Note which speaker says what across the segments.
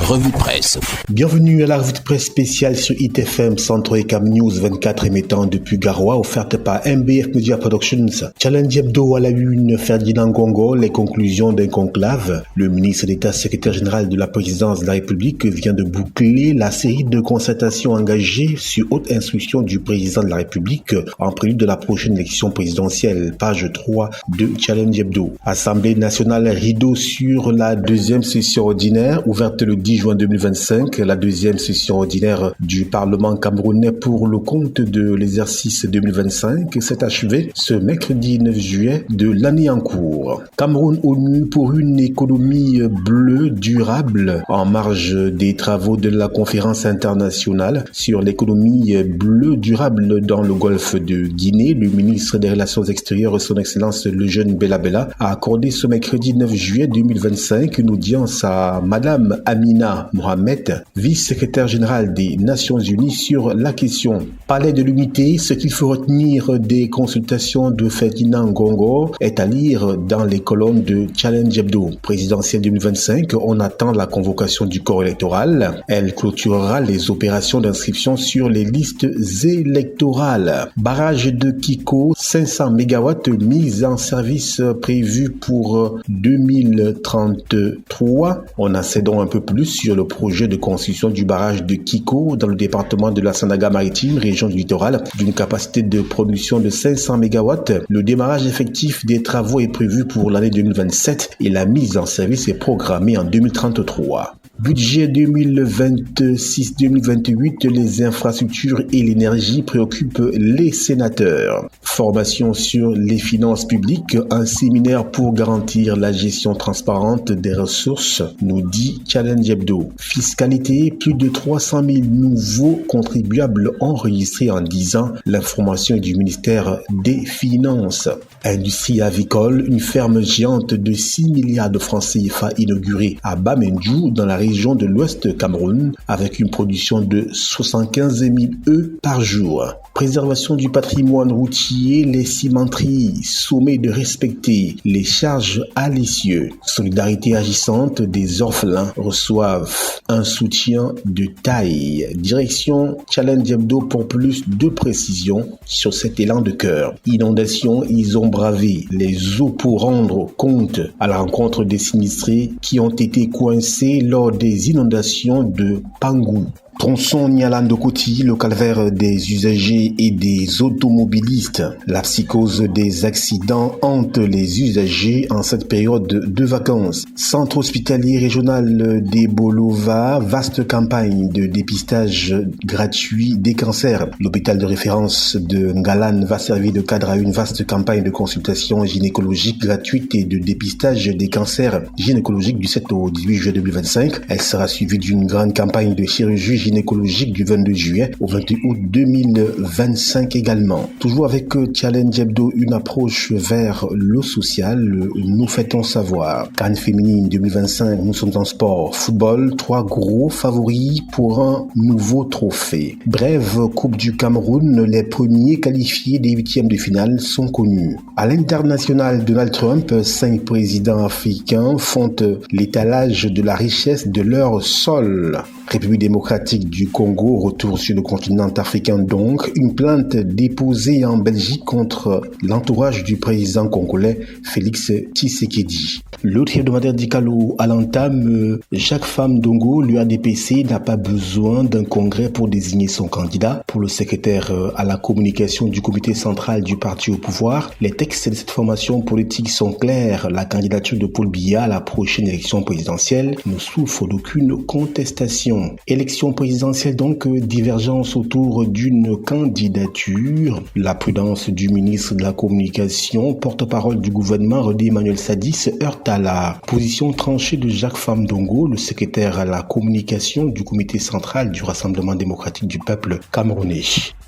Speaker 1: revue de presse.
Speaker 2: Bienvenue à la revue de presse spéciale sur ITFM Centre et Cam News 24 émettant depuis Garoua, offerte par MBF Media Productions. Challenge Hebdo à la une, Ferdinand Gongo, les conclusions d'un conclave. Le ministre d'État, secrétaire général de la présidence de la République, vient de boucler la série de concertations engagées sur haute instruction du président de la République en prélude de la prochaine élection présidentielle. Page 3 de Challenge Hebdo. Assemblée nationale, rideau sur la deuxième session ordinaire, ouverte le 10 juin 2025. La deuxième session ordinaire du Parlement camerounais pour le compte de l'exercice 2025 s'est achevée ce mercredi 9 juillet de l'année en cours. Cameroun-ONU pour une économie bleue durable en marge des travaux de la conférence internationale sur l'économie bleue durable dans le golfe de Guinée. Le ministre des Relations extérieures, son Excellence le jeune Bella Bella, a accordé ce mercredi 9 juillet 2025 une audience à Madame Amina Mohamed, vice-secrétaire générale des Nations Unies sur la question. Palais de l'unité, ce qu'il faut retenir des consultations de Ferdinand Gongo est à lire dans les colonnes de Challenge Hebdo. Présidentielle 2025, on attend la convocation du corps électoral. Elle clôturera les opérations d'inscription sur les listes électorales. Barrage de Kiko, 500 MW mise en service prévu pour 2033. On en sait donc un peu plus sur le projet de construction du barrage de Kiko dans le département de la Sandaga-Maritime, région du littoral, d'une capacité de production de 500 MW. Le démarrage effectif des travaux est prévu pour l'année 2027 et la mise en service est programmée en 2033. Budget 2026-2028, les infrastructures et l'énergie préoccupent les sénateurs. Formation sur les finances publiques, un séminaire pour garantir la gestion transparente des ressources, nous dit Challenge Hebdo. Fiscalité, plus de 300 000 nouveaux contribuables enregistrés en 10 ans, l'information est du ministère des Finances. Industrie avicole, une ferme géante de 6 milliards de francs CFA inaugurée à Bamendjou dans la région de l'Ouest Cameroun avec une production de 75 000 œufs par jour. Préservation du patrimoine routier, les cimenteries, sommet de respecter les charges à l'essieu. Solidarité agissante, des orphelins reçoivent un soutien de taille. Direction Challenge Hebdo pour plus de précision sur cet élan de cœur. Inondation, ils ont bravé les eaux pour rendre compte à la rencontre des sinistrés qui ont été coincés lors des inondations de Pangou. Tronçon Nialando-Koti, le calvaire des usagers et des automobilistes. La psychose des accidents hante les usagers en cette période de vacances. Centre hospitalier régional des Bolova, vaste campagne de dépistage gratuit des cancers. L'hôpital de référence de Ngalan va servir de cadre à une vaste campagne de consultation gynécologique gratuite et de dépistage des cancers gynécologiques du 7 au 18 juillet 2025. Elle sera suivie d'une grande campagne de chirurgie gynécologique du 22 juillet au 28 août 2025 également. Toujours avec Challenge Hebdo, une approche vers le social, nous fait-on savoir. CAN féminine 2025, nous sommes en sport. Football, 3 gros favoris pour un nouveau trophée. Brève, Coupe du Cameroun, les premiers qualifiés des 8e de finale sont connus. À l'international, Donald Trump, 5 présidents africains font l'étalage de la richesse de leur sol. République démocratique du Congo, retour sur le continent africain donc, une plainte déposée en Belgique contre l'entourage du président congolais Félix Tshisekedi. L'autre hebdomadaire d'Ikalo à l'entame, Jacques Famdongo, l'UADPC n'a pas besoin d'un congrès pour désigner son candidat. Pour le secrétaire à la communication du comité central du parti au pouvoir, les textes de cette formation politique sont clairs. La candidature de Paul Biya à la prochaine élection présidentielle ne souffre d'aucune contestation. Élection présidentielle donc, divergence autour d'une candidature. La prudence du ministre de la Communication, porte-parole du gouvernement Rodé Emmanuel Sadi, se heurte à la position tranchée de Jacques Famdongo, le secrétaire à la communication du comité central du Rassemblement démocratique du peuple camerounais.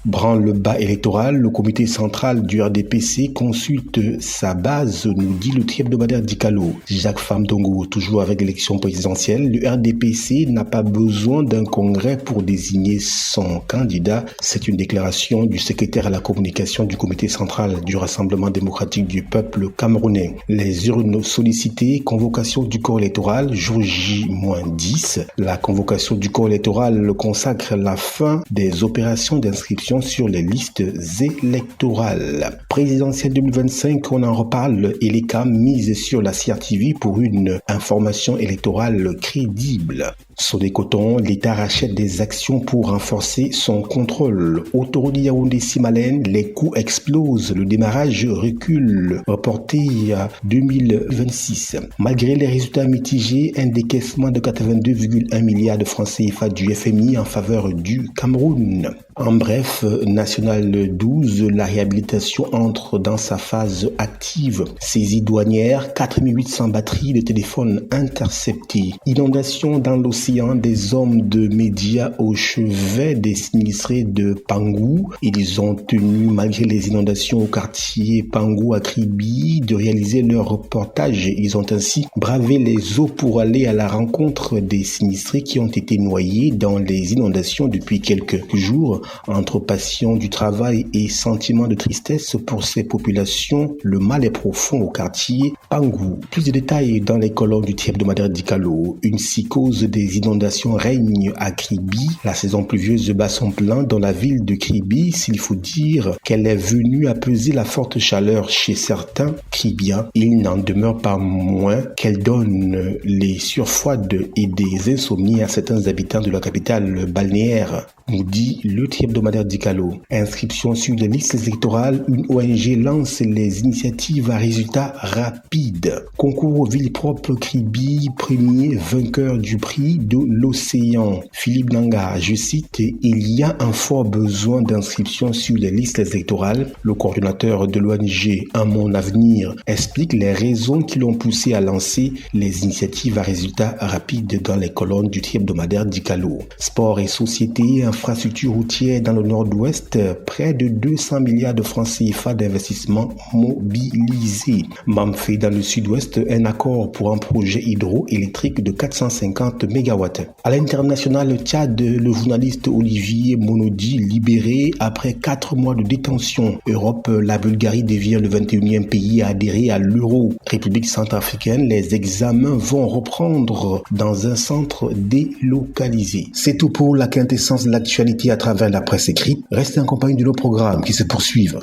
Speaker 2: Branle-bas électoral, le comité central du RDPC consulte sa base, nous dit le hebdomadaire Dikalo. Jacques Famdongo, toujours avec l'élection présidentielle, le RDPC n'a pas besoin d'un congrès pour désigner son candidat. C'est une déclaration du secrétaire à la communication du comité central du Rassemblement démocratique du peuple camerounais. Les urnes sollicitées, convocation du corps électoral, jour J-10. La convocation du corps électoral consacre la fin des opérations d'inscription sur les listes électorales. Présidentielle 2025, on en reparle et les cas misent sur la CRTV pour une information électorale crédible. Sodecoton, l'État rachète des actions pour renforcer son contrôle. Autoroute Yaoundé-Simalène, les coûts explosent. Le démarrage recule, reporté à 2026. Malgré les résultats mitigés, un décaissement de 82,1 milliards de francs CFA du FMI en faveur du Cameroun. En bref, National 12, la réhabilitation entre dans sa phase active. Saisie douanière, 4800 batteries de téléphones interceptées. Inondation dans l'océan, des hommes de médias au chevet des sinistrés de Pangou. Ils ont tenu, malgré les inondations au quartier Pangou à Kribi, de réaliser leur reportage. Ils ont ainsi bravé les eaux pour aller à la rencontre des sinistrés qui ont été noyés dans les inondations depuis quelques jours. Entre passion du travail et sentiment de tristesse pour ces populations, le mal est profond au quartier Pangou. Plus de détails dans les colonnes du hebdomadaire Dikalo. Une psychose des inondations règne à Kribi. La saison pluvieuse bat son plein dans la ville de Kribi. S'il faut dire qu'elle est venue apaiser la forte chaleur chez certains Kribiens, il n'en demeure pas moins qu'elle donne les sueurs froides et des insomnies à certains habitants de la capitale balnéaire, nous dit le hebdomadaire Dikalo. Inscription sur les listes électorales, une ONG lance les initiatives à résultats rapides. Concours ville propre Kribi, premier vainqueur du prix de l'océan. Philippe Nanga, je cite, il y a un fort besoin d'inscription sur les listes électorales. Le coordonnateur de l'ONG Un Monde Avenir explique les raisons qui l'ont poussé à lancer les initiatives à résultats rapides dans les colonnes du hebdomadaire Dikalo. Sport et société, infrastructure routière dans le nord-ouest, près de 200 milliards de francs CFA d'investissement mobilisés. Mamfé dans le sud-ouest, un accord pour un projet hydroélectrique de 450 MW. À l'international, Tchad, le journaliste Olivier Monodi libéré après 4 mois de détention. Europe, la Bulgarie devient le 21e pays à adhérer à l'euro. République centrafricaine, les examens vont reprendre dans un centre délocalisé. C'est tout pour la quintessence de l'actualité à travers la presse écrite. Restez en compagnie de nos programmes qui se poursuivent.